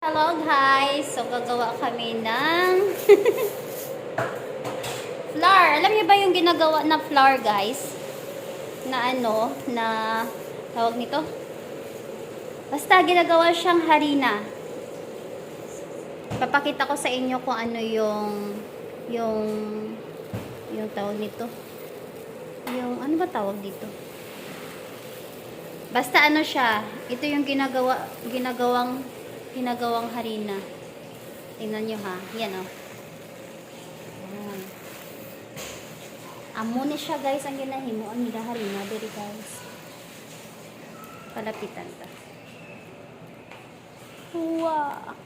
Hello guys! So gagawa kami ng flour. Alam niyo ba yung ginagawa na flour guys? Na ano, na tawag nito? Basta ginagawa siyang harina. Papakita ko sa inyo kung ano yung tawag nito. Yung ano ba tawag dito? Basta ano siya, ito yung ginagawang harina. Tingnan nyo ha. Yan o. Ayan. Amo ni siya guys ang ginahimo. Ang nila harina. Diri guys. Palapitan ta. Wow.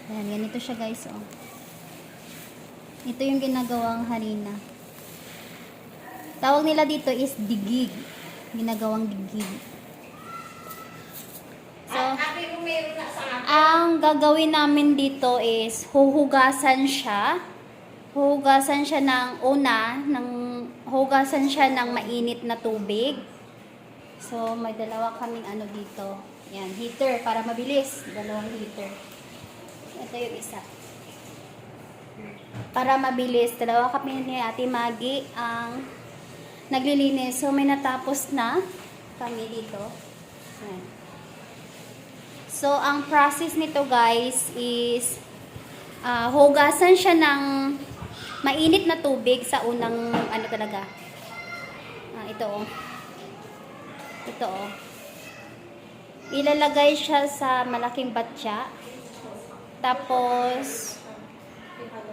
Ayan. Ganito siya guys o. Ito yung ginagawang harina. Tawag nila dito is digig. Ginagawang digig. So, ang gagawin namin dito is huhugasan siya. Huhugasan siya ng mainit na tubig. So, may dalawa kaming ano dito. Yan, heater para mabilis. Dalawang heater. Ito yung isa. Para mabilis, dalawa kami ni Ate Maggie ang naglilinis. So, may natapos na kami dito. Ayan. So, ang process nito guys is hugasan siya ng mainit na tubig sa unang ano talaga. Ito oh. Ito oh. Ilalagay siya sa malaking batya. Tapos,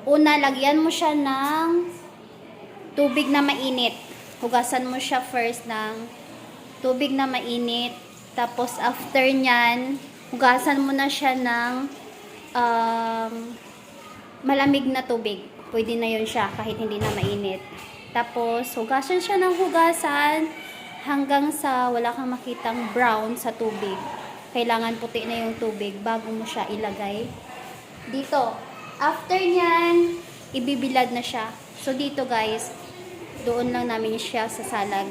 una, lagyan mo siya ng tubig na mainit. Hugasan mo siya first ng tubig na mainit. Tapos, after nyan, hugasan mo na siya ng malamig na tubig. Pwede na yun siya kahit hindi na mainit. Tapos, hugasan siya ng hugasan hanggang sa wala kang makitang brown sa tubig. Kailangan puti na yung tubig bago mo siya ilagay dito. After nyan, ibibilad na siya. So, dito guys, doon lang namin siya sa sala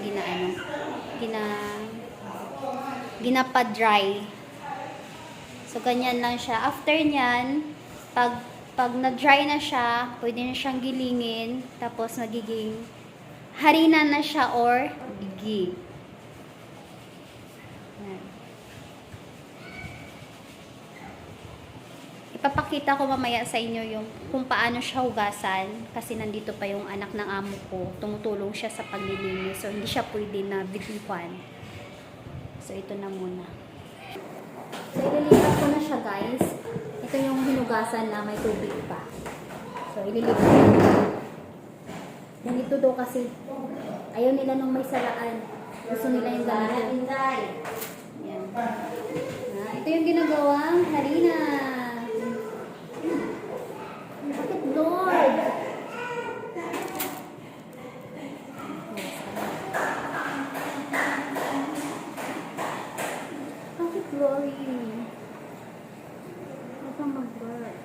ginapa-dry. So, ganyan lang siya. After nyan, pag na-dry na siya, pwede na siyang gilingin. Tapos, magiging harina na siya or gigi. Ipapakita ko mamaya sa inyo yung kung paano siya hugasan kasi nandito pa yung anak ng amo ko. Tumutulong siya sa paglilinis. So, hindi siya pwede na videoan. So, ito na muna. So, ililipat ko na siya guys. Ito yung hinugasan na may tubig pa. So, ililipat ko na. Ganito daw kasi ayaw nila nung may salaan. Gusto nila yung ganito. Yan. Ito yung ginagawang harina. Bakit Lord? Bakit Glory? Huwag kang mag-work.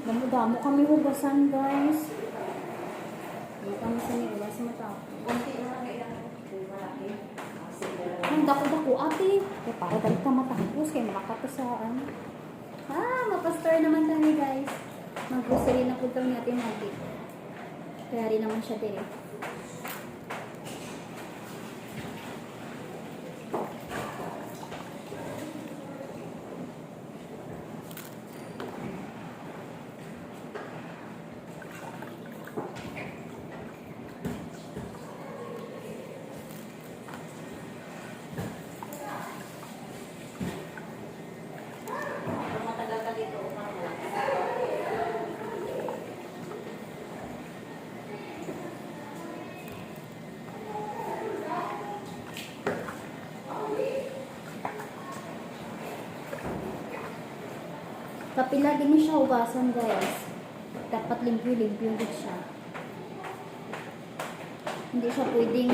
Damo-damo kami hugasan guys. Huwag kami sa niluwas matapos. Ang dako-dako ate. Para dali ka matapos. Kaya malakato saan. Mapastor naman kami guys. Mag-grocery na po daw ni Ate Maggie. Kaya rin naman siya din. Kapila din mo siya hugasan guys. Dapat limpyo-limpyo din siya. Hindi siya pwedeng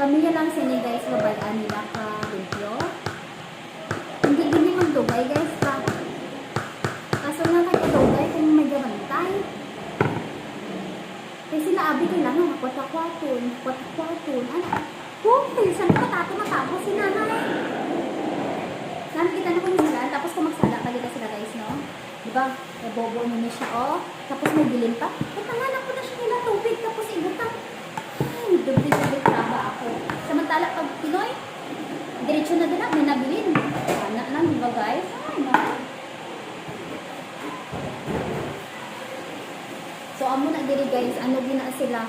kami lang sini guys, babalaan nila ka video. Hindi gini magdugay guys pa. Kaso nga kaya dugay kung may gabantay. Kasi naabi kailangan nakwat-kwaton. Ano? Kung pinsan ko matapos si nanay. Nakikita na ko ni sila, tapos kung magsala pa dito sila guys, no? Diba? E bobo niya siya, oh. Tapos may bilin pa. Tanganan ko na siya nila tubig, tapos ibutang. Ay, dubli-dubli traba ako. Samantala, pag Pinoy, diretso na din may nabilin. Anak lang, diba guys? Ay, no. So, amo na diri guys, ano din na sila.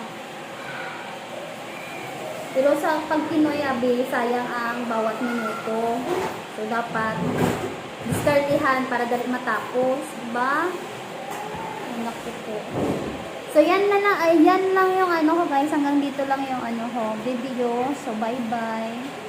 Pero sa pag Pinoy, abi, sayang ang bawat minuto. So, dapat diskartihan para dali matapos. Diba? Ay, naku po. So, yan na lang. Ay, yan lang yung ano ko guys. Hanggang dito lang yung ano ko video. So, bye-bye.